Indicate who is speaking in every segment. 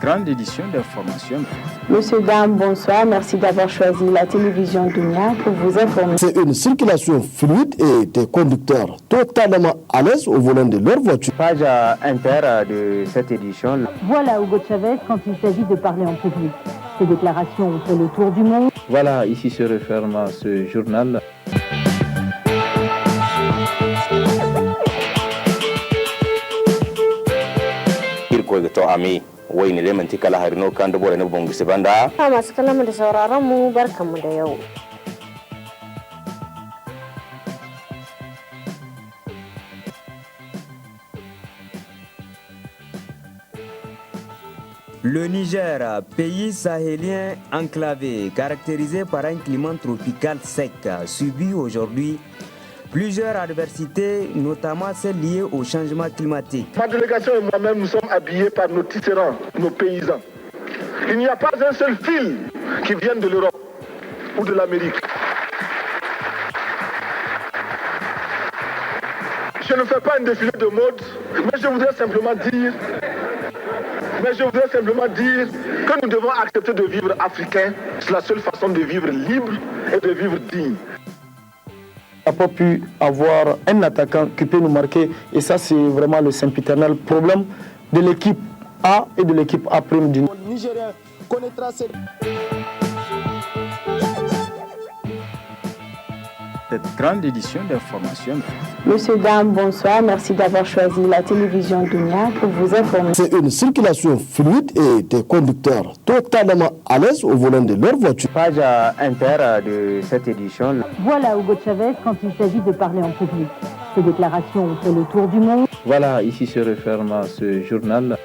Speaker 1: grande édition d'information.
Speaker 2: Monsieur, dame, bonsoir. Merci d'avoir choisi la télévision Dunia pour vous informer.
Speaker 3: C'est une circulation fluide et des conducteurs totalement à l'aise au volant de leur voiture.
Speaker 4: Page inter de cette édition.
Speaker 5: Voilà Hugo Chavez quand il s'agit de parler en public. Ces déclarations ont fait le tour du monde.
Speaker 6: Voilà, ici se referme ce journal.
Speaker 7: Ami wai ne lemanti kala harino kan dubo ne bongu sibanda
Speaker 8: masu kallon da sauraron mu barkanmu da yau.
Speaker 9: Le Niger, pays sahélien enclavé, caractérisé par un climat tropical sec, subit aujourd'hui plusieurs adversités, notamment celles liées au changement climatique.
Speaker 10: Ma délégation et moi-même, nous sommes habillés par nos tisserands, nos paysans. Il n'y a pas un seul fil qui vienne de l'Europe ou de l'Amérique. Je ne fais pas un défilé de mode, mais je voudrais simplement dire que nous devons accepter de vivre africain. C'est la seule façon de vivre libre et de vivre digne.
Speaker 11: On n'a pas pu avoir un attaquant qui peut nous marquer. Et ça, c'est vraiment le sempiternel problème de l'équipe A et de l'équipe A'. Le Nigérien connaîtra cette
Speaker 1: grande édition d'information.
Speaker 2: Monsieur, dame, bonsoir. Merci d'avoir choisi la télévision Dunia pour vous informer.
Speaker 3: C'est une circulation fluide et des conducteurs totalement à l'aise au volant de leur voiture.
Speaker 4: Page inter de cette édition.
Speaker 5: Voilà Hugo Chavez quand il s'agit de parler en public. Ces déclarations ont fait le tour du monde.
Speaker 6: Voilà, ici se referme ce journal.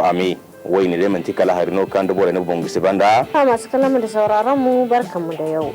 Speaker 7: Ami wai ne lemanti kala harino kan dubo ne bongu sibanda
Speaker 8: masu kallon da sauraron mu barkanmu da yau.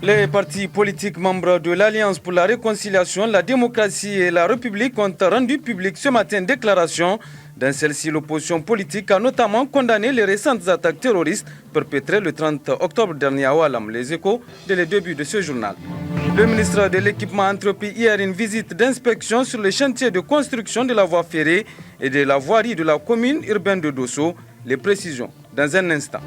Speaker 12: Les partis politiques membres de l'Alliance pour la réconciliation, la démocratie et la République ont rendu public ce matin une déclaration. Dans celle-ci, l'opposition politique a notamment condamné les récentes attaques terroristes perpétrées le 30 octobre dernier à Oualam. Les échos dès le début de ce journal. Le ministre de l'Équipement a entrepris hier une visite d'inspection sur les chantiers de construction de la voie ferrée et de la voirie de la commune urbaine de Dosso. Les précisions dans un instant.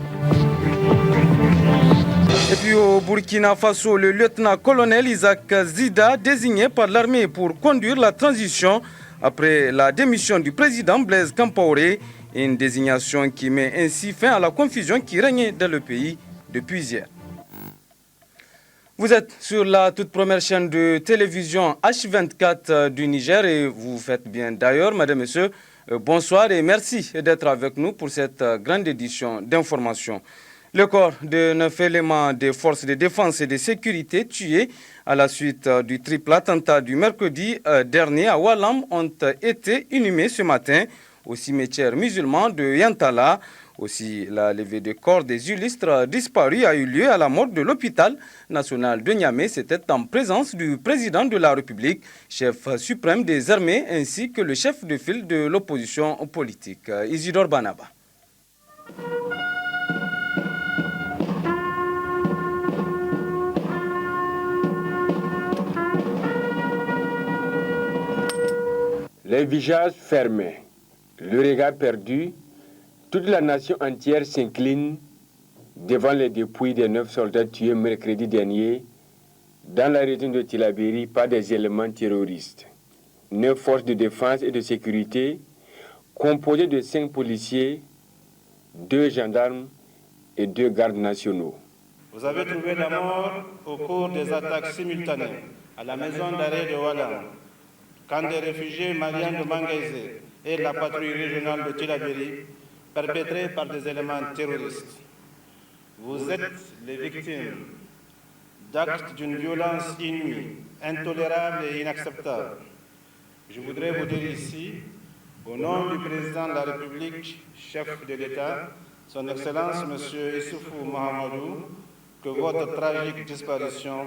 Speaker 12: Et puis au Burkina Faso, le lieutenant-colonel Isaac Zida, désigné par l'armée pour conduire la transition après la démission du président Blaise Compaoré, une désignation qui met ainsi fin à la confusion qui régnait dans le pays depuis hier. Vous êtes sur la toute première chaîne de télévision H24 du Niger et vous faites bien d'ailleurs, mesdames et messieurs, bonsoir et merci d'être avec nous pour cette grande édition d'information. Le corps de 9 éléments des forces de défense et de sécurité tués à la suite du triple attentat du mercredi dernier à Oualam ont été inhumés ce matin au cimetière musulman de Yantala. Aussi, la levée de corps des illustres disparus a eu lieu à la morgue de l'hôpital national de Niamey. C'était en présence du président de la République, chef suprême des armées, ainsi que le chef de file de l'opposition politique, Isidore Banaba.
Speaker 13: Les visages fermés, le regard perdu, toute la nation entière s'incline devant les dépouilles des 9 soldats tués mercredi dernier dans la région de Tillabéri par des éléments terroristes. 9 forces de défense et de sécurité composées de 5 policiers, 2 gendarmes et 2 gardes nationaux.
Speaker 14: Vous avez trouvé la mort au cours des attaques simultanées à la maison d'arrêt de Oualam, camp des réfugiés maliens de Mangaïsé et la patrouille régionale de Tillabéri, perpétrés par des éléments terroristes. vous êtes les victimes d'actes d'une violence inouïe, intolérable et inacceptable. Je voudrais vous dire ici, au nom du président de la République, chef de l'État, son Excellence M. Issoufou Mahamadou, que votre tragique disparition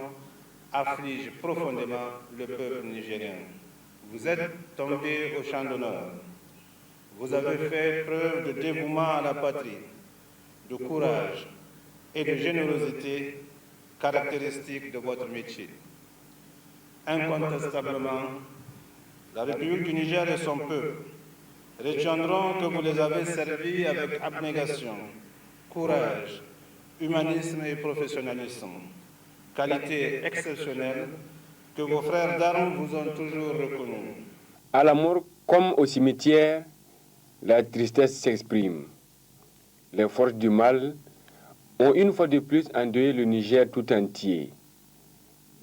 Speaker 14: afflige profondément le peuple nigérien. Vous êtes tombé au champ d'honneur. Vous avez fait preuve de dévouement à la patrie, de courage et de générosité caractéristiques de votre métier. Incontestablement, la République du Niger et son peuple retiendront que vous les avez servis avec abnégation, courage, humanisme et professionnalisme, qualité exceptionnelle que vos frères d'armes vous ont toujours reconnue.
Speaker 13: À la mort comme au cimetière, la tristesse s'exprime. Les forces du mal ont une fois de plus endeuillé le Niger tout entier.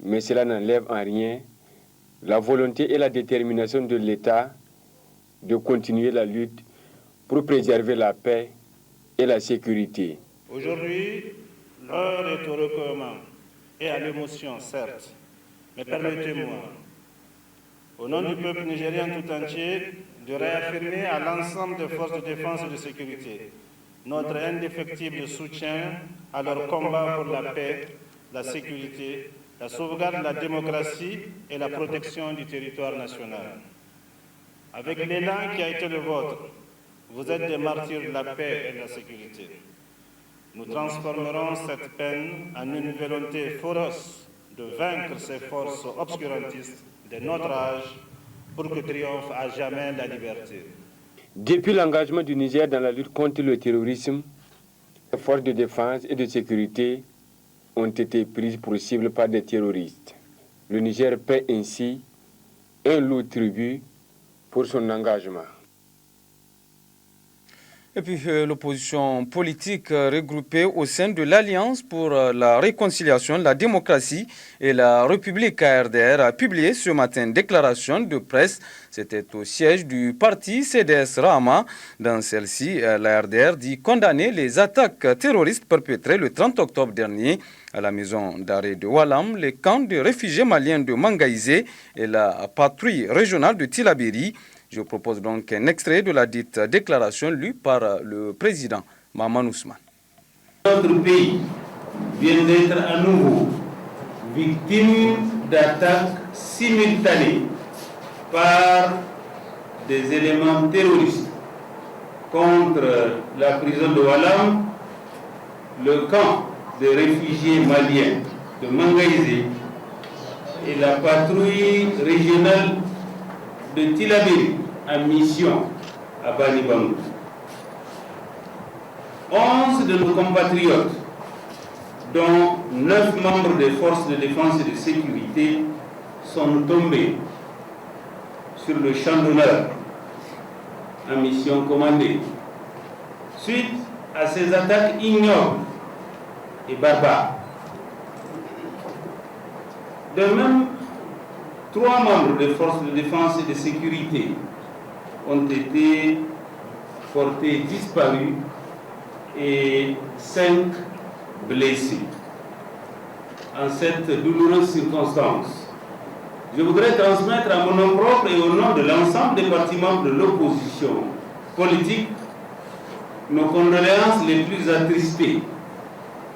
Speaker 13: Mais cela n'enlève en rien la volonté et la détermination de l'État de continuer la lutte pour préserver la paix et la sécurité.
Speaker 14: Aujourd'hui, l'heure est au recueillement et à l'émotion, certes, mais permettez-moi, au nom du peuple nigérien tout entier, de réaffirmer à l'ensemble des forces de défense et de sécurité notre indéfectible soutien à leur combat pour la paix, la sécurité, la sauvegarde de la démocratie et la protection du territoire national. Avec l'élan qui a été le vôtre, vous êtes des martyrs de la paix et de la sécurité. Nous transformerons cette peine en une volonté féroce de vaincre ces forces obscurantistes de notre âge pour que triomphe à jamais la liberté.
Speaker 13: Depuis l'engagement du Niger dans la lutte contre le terrorisme, les forces de défense et de sécurité ont été prises pour cible par des terroristes. Le Niger paie ainsi un lourd tribut pour son engagement.
Speaker 12: Et puis l'opposition politique regroupée au sein de l'Alliance pour la réconciliation, la démocratie et la République ARDR a publié ce matin une déclaration de presse. C'était au siège du parti CDS Rahama. Dans celle-ci, la RDR dit condamner les attaques terroristes perpétrées le 30 octobre dernier à la maison d'arrêt de Walam, les camps de réfugiés maliens de Mangaïsé et la patrouille régionale de Tillabéri. Je propose donc un extrait de la dite déclaration lue par le président Maman Ousmane.
Speaker 15: Notre pays vient d'être à nouveau victime d'attaques simultanées par des éléments terroristes contre la prison de Walam, le camp de réfugiés maliens de Mangaïsé et la patrouille régionale de Tillabéri en mission à Banibangou. 11 de nos compatriotes, dont 9 membres des forces de défense et de sécurité, sont tombés sur le champ d'honneur en mission commandée, suite à ces attaques ignobles et barbares. De même, 3 membres des forces de défense et de sécurité ont été portés disparus et 5 blessés. En cette douloureuse circonstance, je voudrais transmettre à mon nom propre et au nom de l'ensemble des partis membres de l'opposition politique nos condoléances les plus attristées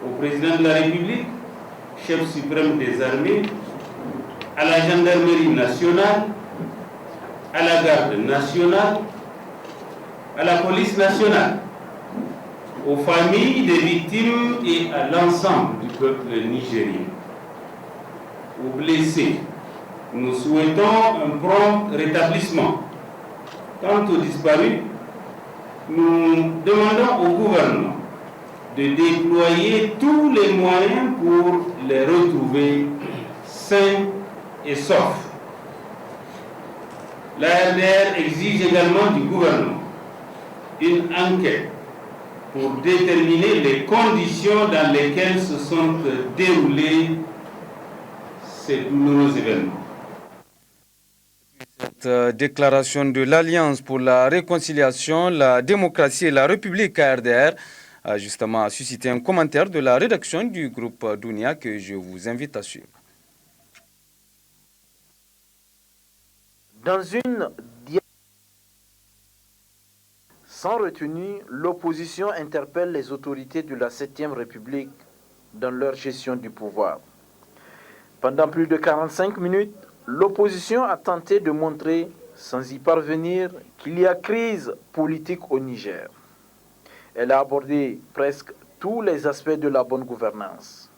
Speaker 15: au président de la République, chef suprême des armées, à la gendarmerie nationale, à la garde nationale, à la police nationale, aux familles des victimes et à l'ensemble du peuple nigérien. Aux blessés, nous souhaitons un prompt rétablissement. Quant aux disparus, nous demandons au gouvernement de déployer tous les moyens pour les retrouver sains et saufs. La RDR exige également du gouvernement une enquête pour déterminer les conditions dans lesquelles se sont déroulés ces douloureux événements.
Speaker 12: Cette déclaration de l'Alliance pour la réconciliation, la démocratie et la République ARDR a justement suscité un commentaire de la rédaction du groupe Dunia que je vous invite à suivre.
Speaker 16: Dans une sans retenue, l'opposition interpelle les autorités de la 7e République dans leur gestion du pouvoir. Pendant plus de 45 minutes, l'opposition a tenté de montrer, sans y parvenir, qu'il y a crise politique au Niger. Elle a abordé presque tous les aspects de la bonne gouvernance,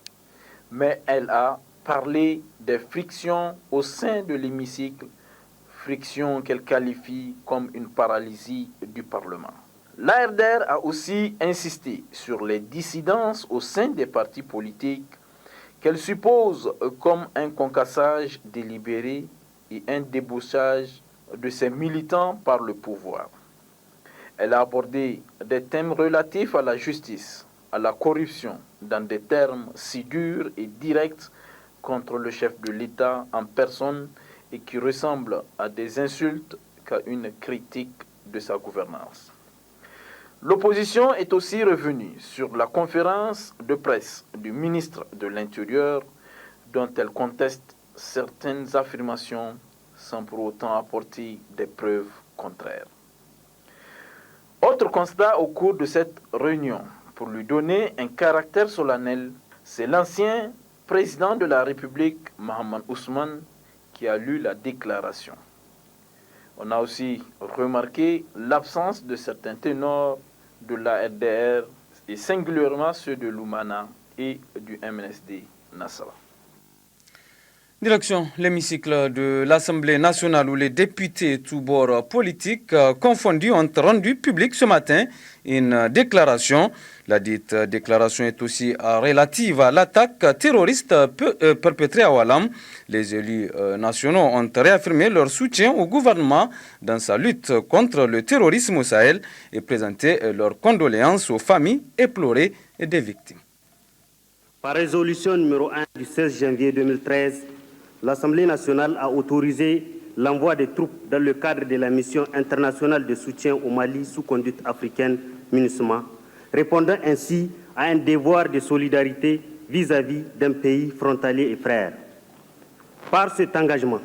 Speaker 16: mais elle a parlé des frictions au sein de l'hémicycle, frictions qu'elle qualifie comme une paralysie du Parlement. L'ARDR a aussi insisté sur les dissidences au sein des partis politiques qu'elle suppose comme un concassage délibéré et un débauchage de ses militants par le pouvoir. Elle a abordé des thèmes relatifs à la justice, à la corruption, dans des termes si durs et directs contre le chef de l'État en personne et qui ressemblent à des insultes qu'à une critique de sa gouvernance. L'opposition est aussi revenue sur la conférence de presse du ministre de l'Intérieur dont elle conteste certaines affirmations sans pour autant apporter des preuves contraires. Autre constat au cours de cette réunion, pour lui donner un caractère solennel, c'est l'ancien président de la République, Mahaman Ousmane, qui a lu la déclaration. On a aussi remarqué l'absence de certains ténors de la RDR et singulièrement ceux de l'Oumana et du MNSD Nassara.
Speaker 12: Direction l'hémicycle de l'Assemblée nationale où les députés tous bords politiques confondus ont rendu public ce matin une déclaration. La dite déclaration est aussi relative à l'attaque terroriste perpétrée à Walam. Les élus nationaux ont réaffirmé leur soutien au gouvernement dans sa lutte contre le terrorisme au Sahel et présenté leurs condoléances aux familles éplorées des victimes.
Speaker 17: Par résolution numéro 1 du 16 janvier 2013, l'Assemblée nationale a autorisé l'envoi des troupes dans le cadre de la mission internationale de soutien au Mali sous conduite africaine MINUSMA, répondant ainsi à un devoir de solidarité vis-à-vis d'un pays frontalier et frère. Par cet engagement,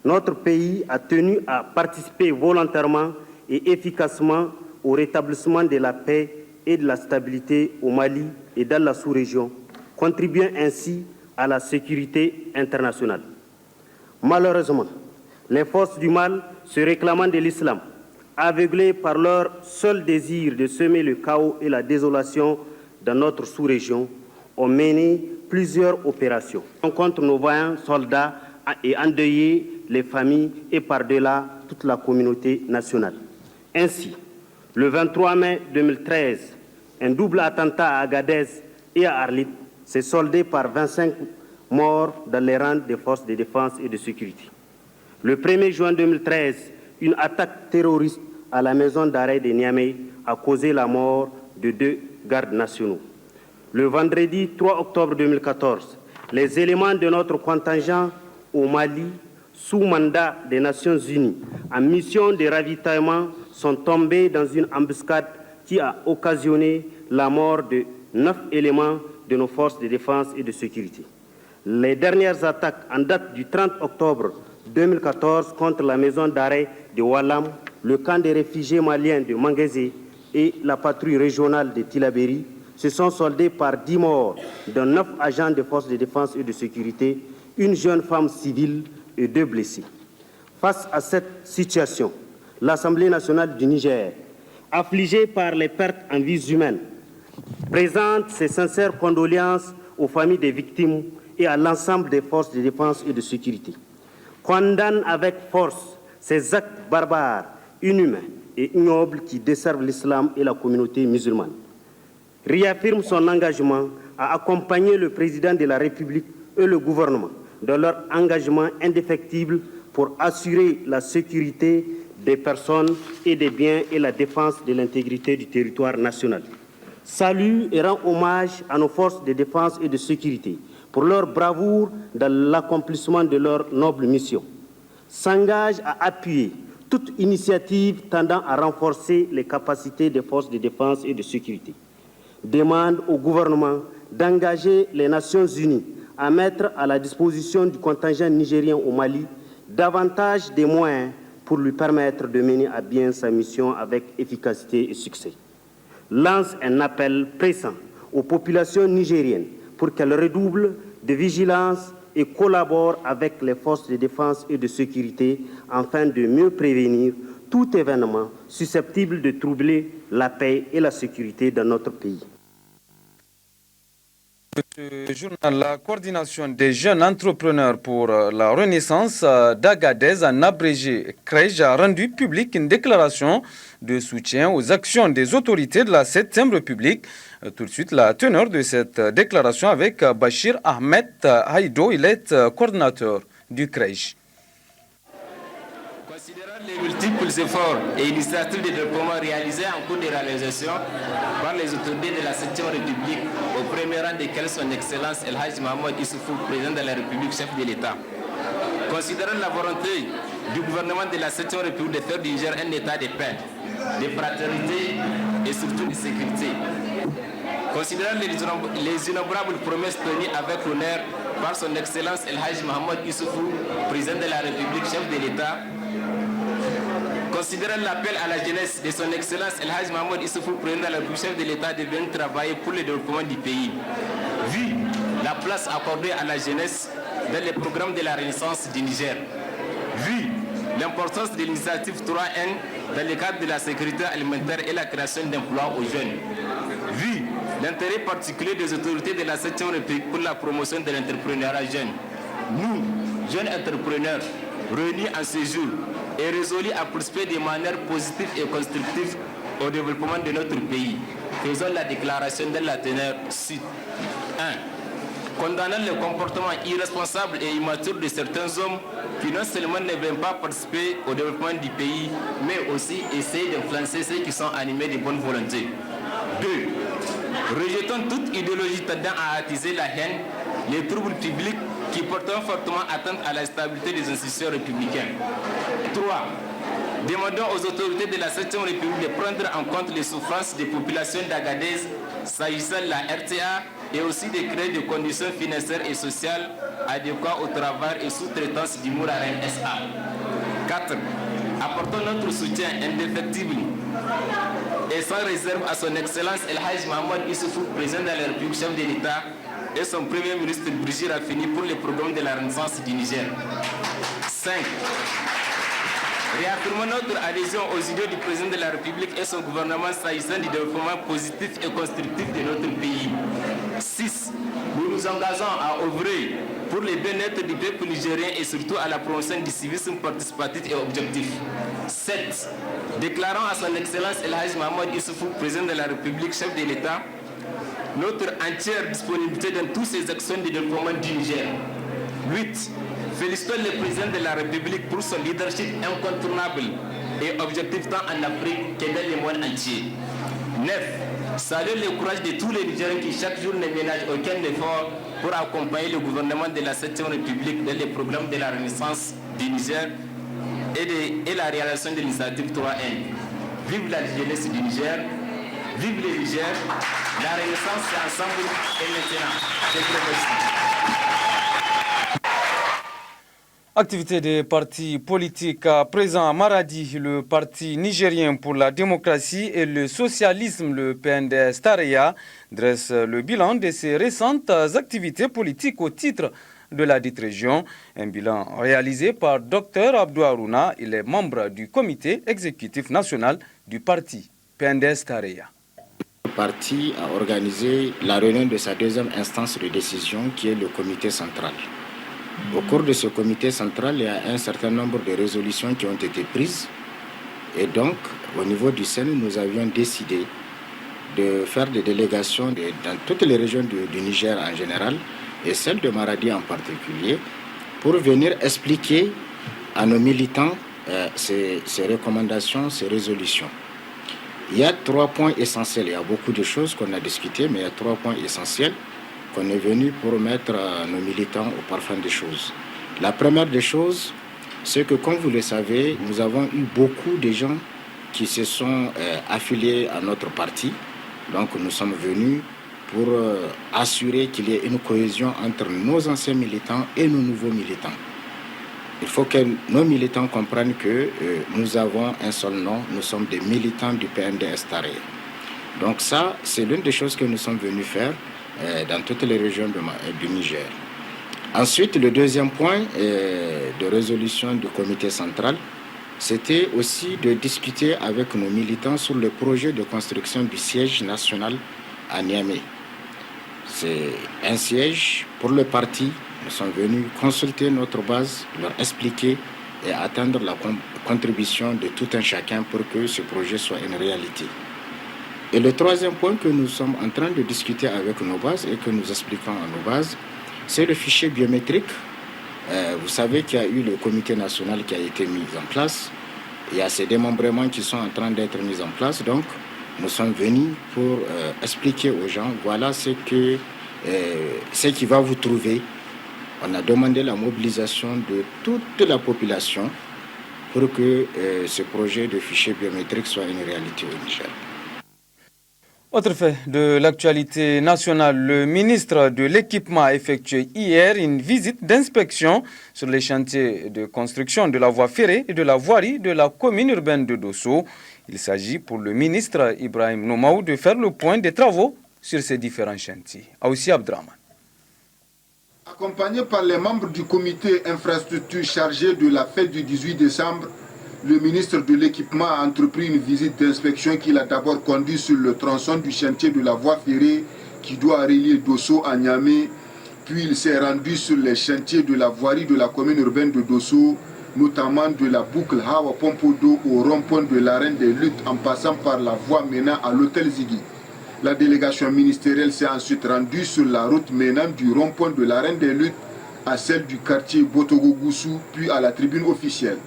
Speaker 17: notre pays a tenu à participer volontairement et efficacement au rétablissement de la paix et de la stabilité au Mali et dans la sous-région, contribuant ainsi à la sécurité internationale. Malheureusement, les forces du mal, se réclamant de l'islam, aveuglées par leur seul désir de semer le chaos et la désolation dans notre sous-région, ont mené plusieurs opérations contre nos vaillants soldats et endeuillé les familles et par-delà toute la communauté nationale. Ainsi, le 23 mai 2013, un double attentat à Agadez et à Arlit s'est soldé par 25 morts dans les rangs des forces de défense et de sécurité. Le 1er juin 2013, une attaque terroriste à la maison d'arrêt de Niamey a causé la mort de 2 gardes nationaux. Le vendredi 3 octobre 2014, les éléments de notre contingent au Mali, sous mandat des Nations Unies, en mission de ravitaillement, sont tombés dans une embuscade qui a occasionné la mort de 9 éléments de nos forces de défense et de sécurité. Les dernières attaques en date du 30 octobre 2014 contre la maison d'arrêt de Walam, le camp des réfugiés maliens de Manguézé et la patrouille régionale de Tilaberi se sont soldées par 10 morts, dont 9 agents des forces de défense et de sécurité, une jeune femme civile et 2 blessés. Face à cette situation, l'Assemblée nationale du Niger, affligée par les pertes en vies humaines, présente ses sincères condoléances aux familles des victimes et à l'ensemble des forces de défense et de sécurité. Condamne avec force ces actes barbares, inhumains et ignobles qui desservent l'islam et la communauté musulmane. Réaffirme son engagement à accompagner le président de la République et le gouvernement dans leur engagement indéfectible pour assurer la sécurité des personnes et des biens et la défense de l'intégrité du territoire national. Salue et rend hommage à nos forces de défense et de sécurité pour leur bravoure dans l'accomplissement de leur noble mission. S'engage à appuyer toute initiative tendant à renforcer les capacités des forces de défense et de sécurité. demande au gouvernement d'engager les Nations Unies à mettre à la disposition du contingent nigérien au Mali davantage de moyens pour lui permettre de mener à bien sa mission avec efficacité et succès. Lance un appel pressant aux populations nigériennes pour qu'elles redoublent de vigilance et collaborent avec les forces de défense et de sécurité afin de mieux prévenir tout événement susceptible de troubler la paix et la sécurité dans notre pays.
Speaker 12: Ce journal, la coordination des jeunes entrepreneurs pour la renaissance d'Agadez, en abrégé CREJ, a rendu publique une déclaration de soutien aux actions des autorités de la 7e République. Tout de suite, la teneur de cette déclaration avec Bachir Ahmed Haïdo, il est coordinateur du CREJ.
Speaker 18: Les multiples efforts et initiatives de développement réalisés en cours de réalisation par les autorités de la 7e République, au premier rang desquels son Excellence El Hajj Mohamed Issoufou, président de la République, chef de l'État. Considérant la volonté du gouvernement de la 7e République de faire du Niger un état de paix, de fraternité et surtout de sécurité. Considérant les innombrables promesses tenues avec l'honneur par son Excellence El Hajj Mohamed Issoufou, président de la République, chef de l'État, considérant l'appel à la jeunesse de son Excellence El Hajj Mohamed Issoufou, président de la République, chef de l'État, de venir travailler pour le développement du pays. Vu la place accordée à la jeunesse dans les programmes de la Renaissance du Niger, vu l'importance de l'initiative 3N dans le cadre de la sécurité alimentaire et la création d'emplois aux jeunes, vu l'intérêt particulier des autorités de la 7e République pour la promotion de l'entrepreneuriat jeune, nous, jeunes entrepreneurs, réunis en ce jour, et résolu à participer de manière positive et constructive au développement de notre pays. Faisons la déclaration de la teneur suite. 1. Condamnant le comportement irresponsable et immature de certains hommes qui non seulement ne veulent pas participer au développement du pays, mais aussi essayer d'influencer ceux qui sont animés de bonne volonté. 2. Rejetons toute idéologie tendant à attiser la haine, les troubles publics qui porteront fortement atteinte à la stabilité des institutions républicaines. 3. Demandons aux autorités de la 7e République de prendre en compte les souffrances des populations d'Agadez s'agissant de la RTA et aussi de créer des conditions financières et sociales adéquates au travail et sous-traitance du Mouraren SA. 4. Apportons notre soutien indéfectible et sans réserve à son Excellence El Hajj Mohamed Issoufou, président de la République, chef de l'État, et son Premier ministre Brigitte Raffini pour le programme de la Renaissance du Niger. 5. Réaffirmons notre adhésion aux idées du président de la République et son gouvernement s'agissant du développement positif et constructif de notre pays. 6. Nous nous engageons à œuvrer pour le bien-être du peuple nigérien et surtout à la promotion du civisme participatif et objectif. 7. Déclarons à son Excellence El Hajj Mohamed Issoufou, président de la République, chef de l'État, notre entière disponibilité dans toutes ces actions de développement du Niger. 8. Félicitons le président de la République pour son leadership incontournable et objectif tant en Afrique que dans le monde entier. 9. Saluons le courage de tous les Nigériens qui chaque jour ne ménagent aucun effort pour accompagner le gouvernement de la 7e République dans les programmes de la Renaissance du Niger et la réalisation de l'initiative 3N. Vive la jeunesse du Niger, vive le Niger, la Renaissance c'est ensemble et maintenant. Je vous remercie.
Speaker 12: Activité des partis politiques à présent à Maradi, le parti nigérien pour la démocratie et le socialisme, le PNDS Tareya, dresse le bilan de ses récentes activités politiques au titre de la dite région. Un bilan réalisé par Dr Abdou Harouna, il est membre du comité exécutif national du parti PNDS Tareya.
Speaker 19: Le parti a organisé la réunion de sa deuxième instance de décision qui est le comité central. Au cours de ce comité central, il y a un certain nombre de résolutions qui ont été prises. Et donc, au niveau du Sénat, nous avions décidé de faire des délégations dans toutes les régions du Niger en général et celle de Maradi en particulier pour venir expliquer à nos militants ces recommandations, ces résolutions. Il y a 3 points essentiels. Il y a beaucoup de choses qu'on a discutées, mais il y a 3 points essentiels qu'on est venu pour mettre nos militants au parfum des choses. La première des choses, c'est que, comme vous le savez, nous avons eu beaucoup de gens qui se sont affiliés à notre parti Donc nous sommes venus pour assurer qu'il y ait une cohésion entre nos anciens militants et nos nouveaux militants. Il faut que nos militants comprennent que nous avons un seul nom, nous sommes des militants du PNDS Tarayé. Donc ça, c'est l'une des choses que nous sommes venus faire dans toutes les régions du Niger. Ensuite, le deuxième point de résolution du comité central, c'était aussi de discuter avec nos militants sur le projet de construction du siège national à Niamey. C'est un siège pour le parti. Nous sommes venus consulter notre base, leur expliquer et attendre la contribution de tout un chacun pour que ce projet soit une réalité. Et le troisième point que nous sommes en train de discuter avec nos bases et que nous expliquons à nos bases, c'est le fichier biométrique. Vous savez qu'il y a eu le comité national qui a été mis en place. Il y a ces démembrements qui sont en train d'être mis en place. Donc, nous sommes venus pour expliquer aux gens, voilà ce qui va vous trouver. On a demandé la mobilisation de toute la population pour que ce projet de fichier biométrique soit une réalité au Niger.
Speaker 12: Autre fait de l'actualité nationale, le ministre de l'Équipement a effectué hier une visite d'inspection sur les chantiers de construction de la voie ferrée et de la voirie de la commune urbaine de Dosso. Il s'agit pour le ministre Ibrahim Nomaou de faire le point des travaux sur ces différents chantiers. Aoussi Abdraman.
Speaker 20: Accompagné par les membres du comité infrastructure chargé de la fête du 18 décembre, le ministre de l'Équipement a entrepris une visite d'inspection qu'il a d'abord conduite sur le tronçon du chantier de la voie ferrée qui doit relier Dosso à Niamey. Puis il s'est rendu sur les chantiers de la voirie de la commune urbaine de Dosso, notamment de la boucle Hawa Pompodo au rond-point de l'arène des luttes en passant par la voie menant à l'hôtel Zigui. La délégation ministérielle s'est ensuite rendue sur la route menant du rond-point de l'arène des luttes à celle du quartier Botogo-Goussou, puis à la tribune officielle.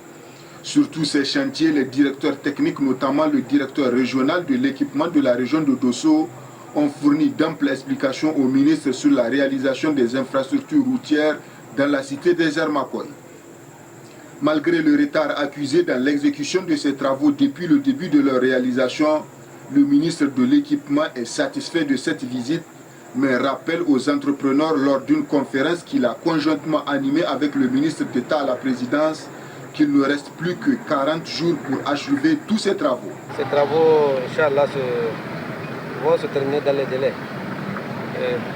Speaker 20: Sur tous ces chantiers, les directeurs techniques, notamment le directeur régional de l'équipement de la région de Dosso, ont fourni d'amples explications au ministre sur la réalisation des infrastructures routières dans la cité des Hermakoy. Malgré le retard accusé dans l'exécution de ces travaux depuis le début de leur réalisation, le ministre de l'Équipement est satisfait de cette visite, mais rappelle aux entrepreneurs lors d'une conférence qu'il a conjointement animée avec le ministre d'État à la présidence qu'il ne reste plus que 40 jours pour achever tous ces travaux.
Speaker 21: Ces travaux, Inch'Allah, vont se terminer dans les délais.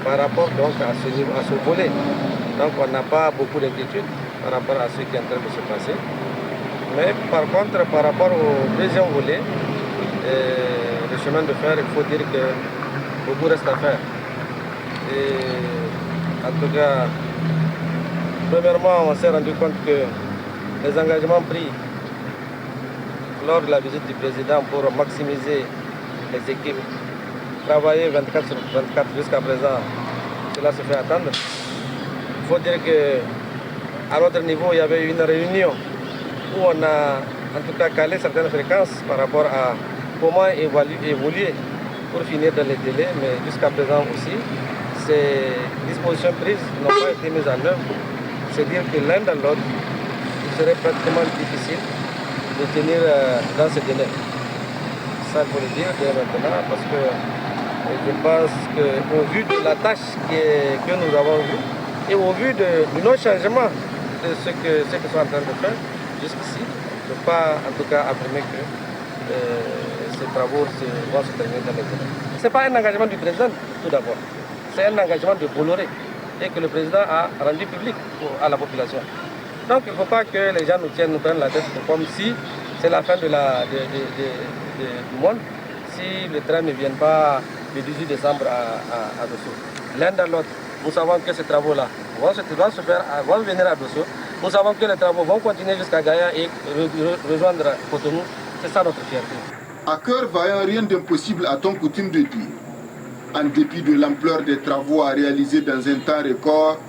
Speaker 21: Par rapport donc à ce volet, donc on n'a pas beaucoup d'inquiétude par rapport à ce qui est en train de se passer. Mais par contre, par rapport au deuxième volet, le chemin de fer, il faut dire que beaucoup reste à faire. Et en tout cas, premièrement, on s'est rendu compte que les engagements pris lors de la visite du président pour maximiser les équipes, travailler 24 sur 24 jusqu'à présent, cela se fait attendre. Il faut dire qu'à notre niveau, il y avait une réunion où on a en tout cas calé certaines fréquences par rapport à comment évoluer pour finir dans les délais, mais jusqu'à présent aussi, ces dispositions prises n'ont pas été mises en œuvre. C'est-à-dire que l'un dans l'autre, il serait pratiquement difficile de tenir dans ces délais. Ça, il faut le dire dès maintenant, parce que je pense qu'au vu de la tâche que nous avons vue et au vu de nos changements, de ce que sont en train de faire jusqu'ici, je ne peux pas en tout cas affirmer que ces travaux vont se terminer dans les délais. Ce n'est pas un engagement du président tout d'abord, c'est un engagement de Bolloré et que le président a rendu public à la population. Donc il ne faut pas que les gens nous prennent la tête comme si c'est la fin du monde, si les trains ne viennent pas le 18 décembre à Dosso. L'un dans l'autre, nous savons que ces travaux-là vont venir à Dosso. Nous savons que les travaux vont continuer jusqu'à Gaïa et rejoindre Cotonou. C'est ça notre fierté.
Speaker 20: À cœur vaillant, rien d'impossible a-t-on coutume de dire. En dépit de l'ampleur des travaux à réaliser dans un temps record,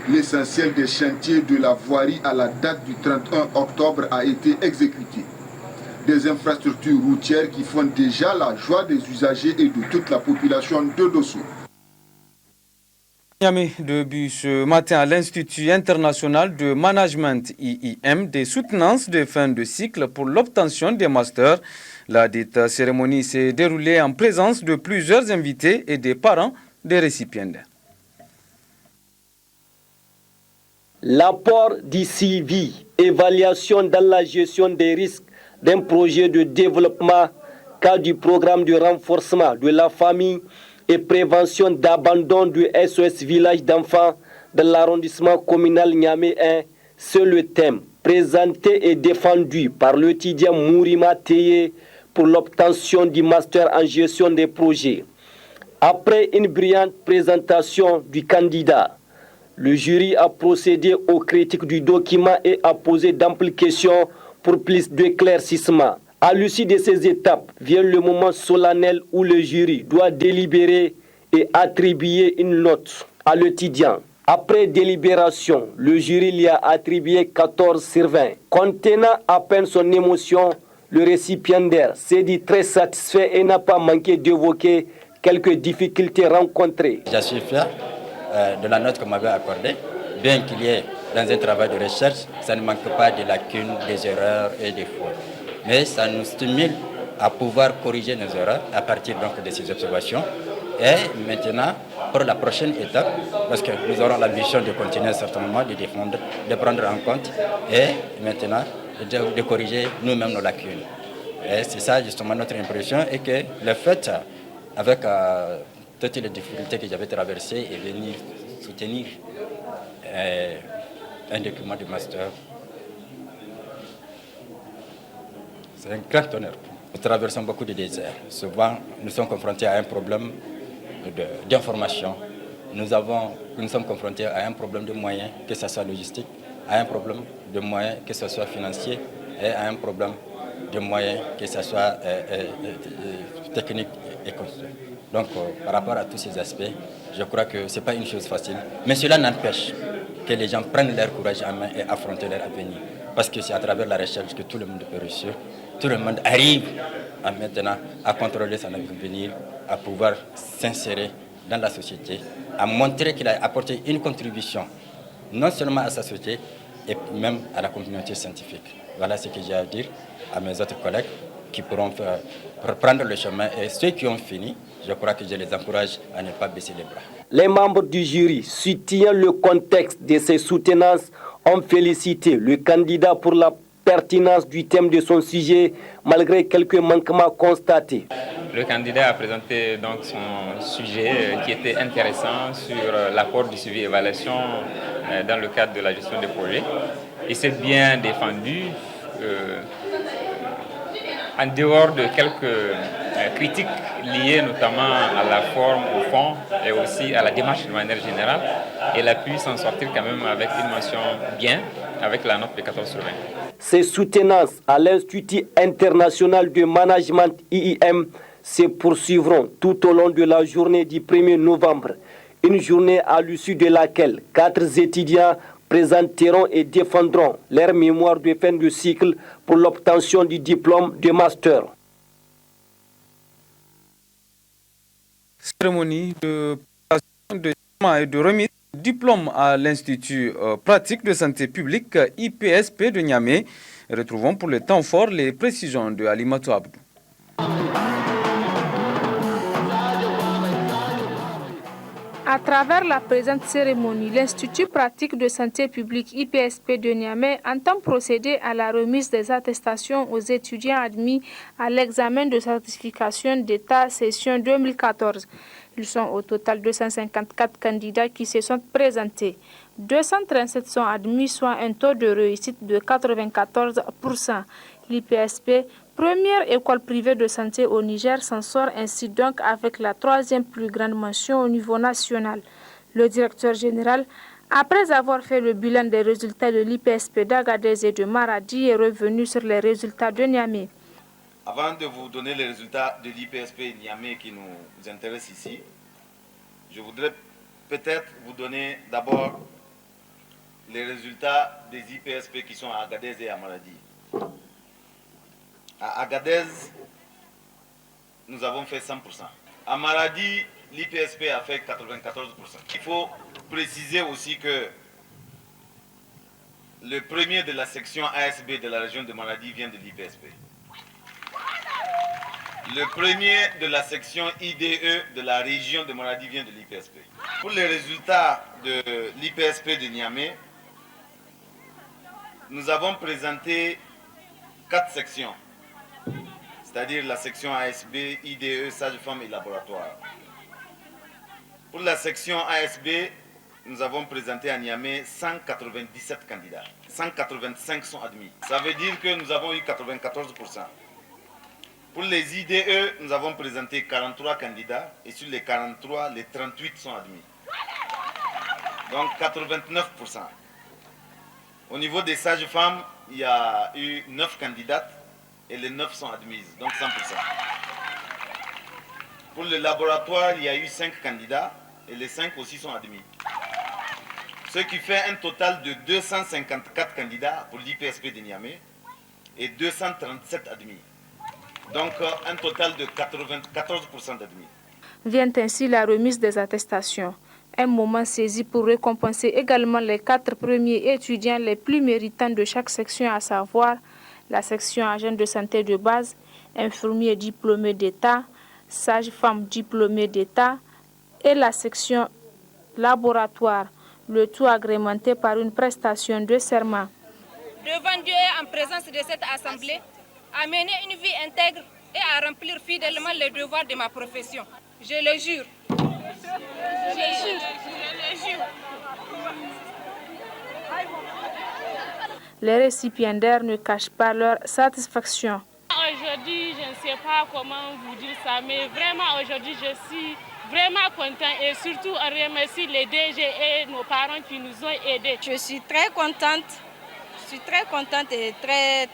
Speaker 20: l'essentiel des chantiers de la voirie à la date du 31 octobre a été exécuté. Des infrastructures routières qui font déjà la joie des usagers et de toute la population de Dosso.
Speaker 12: Niamey, début ce matin à l'Institut international de management IIM des soutenances de fin de cycle pour l'obtention des masters. La dite cérémonie s'est déroulée en présence de plusieurs invités et des parents des récipiendaires.
Speaker 9: L'apport du suivi, évaluation dans la gestion des risques d'un projet de développement, cas du programme de renforcement de la famille et prévention d'abandon du SOS Village d'enfants de l'arrondissement communal Niamey 1, c'est le thème présenté et défendu par l'étudiant Mourima Teye pour l'obtention du master en gestion des projets. Après une brillante présentation du candidat, le jury a procédé aux critiques du document et a posé d'amples questions pour plus d'éclaircissement. À l'issue de ces étapes, vient le moment solennel où le jury doit délibérer et attribuer une note à l'étudiant. Après délibération, le jury lui a attribué 14 sur 20. Contenant à peine son émotion, le récipiendaire s'est dit très satisfait et n'a pas manqué d'évoquer quelques difficultés rencontrées.
Speaker 22: Je suis fier de la note qu'on m'avait accordée. Bien qu'il y ait dans un travail de recherche, ça ne manque pas de lacunes, des erreurs et des fautes. Mais ça nous stimule à pouvoir corriger nos erreurs à partir donc de ces observations. Et maintenant, pour la prochaine étape, parce que nous aurons l'ambition de continuer certainement, de défendre, de prendre en compte et maintenant de corriger nous-mêmes nos lacunes. Et c'est ça justement notre impression et que le fait, avec toutes les difficultés que j'avais traversées et venir soutenir un document de master, c'est un grand honneur. Nous traversons beaucoup de déserts. Souvent, nous sommes confrontés à un problème d'information. Nous sommes confrontés à un problème de moyens, que ce soit logistique, à un problème de moyens, que ce soit financier, et à un problème de moyens, que ce soit technique et construit. Donc, par rapport à tous ces aspects, je crois que ce n'est pas une chose facile. Mais cela n'empêche que les gens prennent leur courage en main et affrontent leur avenir. Parce que c'est à travers la recherche que tout le monde peut réussir. Tout le monde arrive maintenant à contrôler son avenir, à pouvoir s'insérer dans la société, à montrer qu'il a apporté une contribution, non seulement à sa société, et même à la communauté scientifique. Voilà ce que j'ai à dire à mes autres collègues qui pourront reprendre le chemin. Et ceux qui ont fini, je crois que je les encourage à ne pas baisser les bras.
Speaker 9: Les membres du jury, soutenant le contexte de ces soutenances, ont félicité le candidat pour la pertinence du thème de son sujet, malgré quelques manquements constatés.
Speaker 23: Le candidat a présenté donc son sujet qui était intéressant sur l'apport du suivi et évaluation dans le cadre de la gestion des projets. Il s'est bien défendu en dehors de quelques critiques liées notamment à la forme, au fond et aussi à la démarche de manière générale. Il a pu s'en sortir quand même avec une mention bien, avec la note de 14 sur 20.
Speaker 9: Ces soutenances à l'Institut international de management IIM se poursuivront tout au long de la journée du 1er novembre. Une journée à l'issue de laquelle 4 étudiants présenteront et défendront leur mémoire de fin de cycle pour l'obtention du diplôme de master.
Speaker 12: Cérémonie de remise de diplôme à l'Institut pratique de santé publique IPSP de Niamey. Retrouvons pour le temps fort les précisions de Alimatou Abdou.
Speaker 24: À travers la présente cérémonie, l'Institut pratique de santé publique IPSP de Niamey entend procéder à la remise des attestations aux étudiants admis à l'examen de certification d'État session 2014. Ils sont au total 254 candidats qui se sont présentés. 237 sont admis, soit un taux de réussite de 94%. L'IPSP, première école privée de santé au Niger, s'en sort ainsi donc avec la 3e plus grande mention au niveau national. Le directeur général, après avoir fait le bilan des résultats de l'IPSP d'Agadez et de Maradi, est revenu sur les résultats de Niamey.
Speaker 25: Avant de vous donner les résultats de l'IPSP Niamey qui nous intéressent ici, je voudrais peut-être vous donner d'abord les résultats des IPSP qui sont à Agadez et à Maradi. À Agadez, nous avons fait 100%. À Maradi, l'IPSP a fait 94%. Il faut préciser aussi que le premier de la section ASB de la région de Maradi vient de l'IPSP. Le premier de la section IDE de la région de Maradi vient de l'IPSP. Pour les résultats de l'IPSP de Niamey, nous avons présenté 4 sections, c'est-à-dire la section ASB, IDE, sage-femme et laboratoire. Pour la section ASB, nous avons présenté à Niamey 197 candidats. 185 sont admis. Ça veut dire que nous avons eu 94%. Pour les IDE, nous avons présenté 43 candidats et sur les 43, les 38 sont admis. Donc 89%. Au niveau des sages-femmes, il y a eu 9 candidates et les 9 sont admises, donc 100%. Pour le laboratoire, il y a eu 5 candidats et les 5 aussi sont admis. Ce qui fait un total de 254 candidats pour l'IPSP de Niamey et 237 admis. Donc un total de 94% d'admis.
Speaker 24: Vient ainsi la remise des attestations. Un moment saisi pour récompenser également les 4 premiers étudiants les plus méritants de chaque section, à savoir la section agent de santé de base, infirmier diplômé d'État, sage-femme diplômée d'État et la section laboratoire, le tout agrémenté par une prestation de serment.
Speaker 1: Devant Dieu et en présence de cette assemblée, à mener une vie intègre et à remplir fidèlement les devoirs de ma profession. Je le jure. Je le jure.
Speaker 24: Les récipiendaires ne cachent pas leur satisfaction.
Speaker 2: Aujourd'hui, je ne sais pas comment vous dire ça, mais vraiment aujourd'hui, je suis vraiment content et surtout on remercie les DG et nos parents qui nous ont aidés.
Speaker 1: Je suis très contente. Je suis très contente et très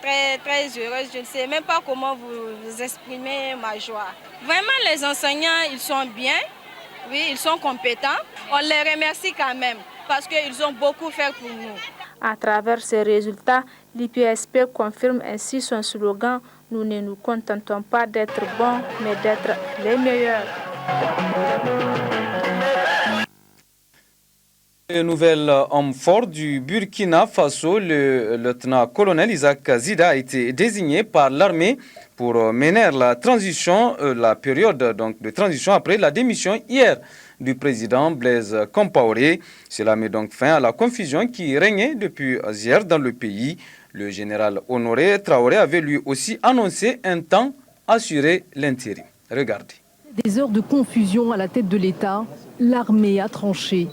Speaker 1: heureuse. Je ne sais même pas comment vous exprimer ma joie. Vraiment, les enseignants, ils sont bien, oui, ils sont compétents. On les remercie quand même parce qu'ils ont beaucoup fait pour nous.
Speaker 24: À travers ces résultats, l'IPSP confirme ainsi son slogan « Nous ne nous contentons pas d'être bons, mais d'être les meilleurs ».
Speaker 12: Le nouvel homme fort du Burkina Faso, le lieutenant-colonel Isaac Zida, a été désigné par l'armée pour mener la transition, la période donc, de transition après la démission hier du président Blaise Compaoré. Cela met donc fin à la confusion qui régnait depuis hier dans le pays. Le général Honoré Traoré avait lui aussi annoncé un temps assurer l'intérim. Regardez.
Speaker 3: Des heures de confusion à la tête de l'État, l'armée a tranché.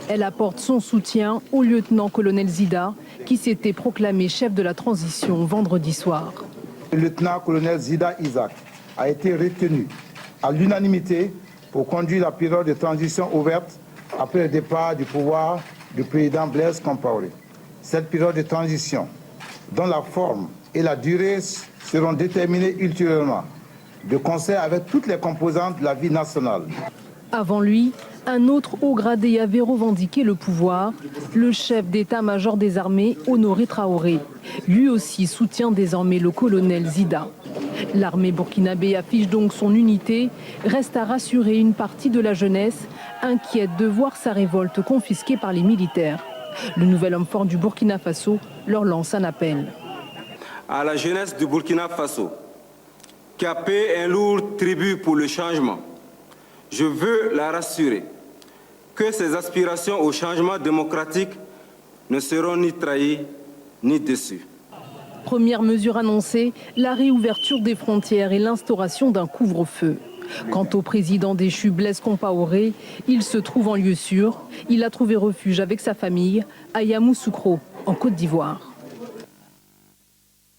Speaker 3: Elle apporte son soutien au lieutenant-colonel Zida, qui s'était proclamé chef de la transition vendredi soir.
Speaker 10: Le lieutenant-colonel Zida Isaac a été retenu à l'unanimité pour conduire la période de transition ouverte après le départ du pouvoir du président Blaise Compaoré. Cette période de transition, dont la forme et la durée seront déterminées ultérieurement, de concert avec toutes les composantes de la vie nationale.
Speaker 3: Avant lui, un autre haut gradé avait revendiqué le pouvoir, le chef d'état-major des armées, Honoré Traoré. Lui aussi soutient désormais le colonel Zida. L'armée burkinabé affiche donc son unité, reste à rassurer une partie de la jeunesse, inquiète de voir sa révolte confisquée par les militaires. Le nouvel homme fort du Burkina Faso leur lance un appel.
Speaker 11: À la jeunesse du Burkina Faso, qui a payé un lourd tribut pour le changement, je veux la rassurer que ses aspirations au changement démocratique ne seront ni trahies ni déçues.
Speaker 3: Première mesure annoncée, la réouverture des frontières et l'instauration d'un couvre-feu. Quant au président déchu Blaise Compaoré, il se trouve en lieu sûr. Il a trouvé refuge avec sa famille à Yamoussoukro, en Côte d'Ivoire.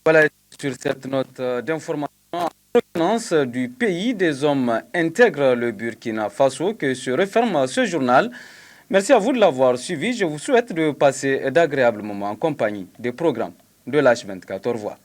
Speaker 12: Voilà, sur cette note d'information, en provenance du pays des hommes intègres le Burkina Faso que se referme ce journal. Merci à vous de l'avoir suivi. Je vous souhaite de passer d'agréables moments en compagnie des programmes de l'H24. Au revoir.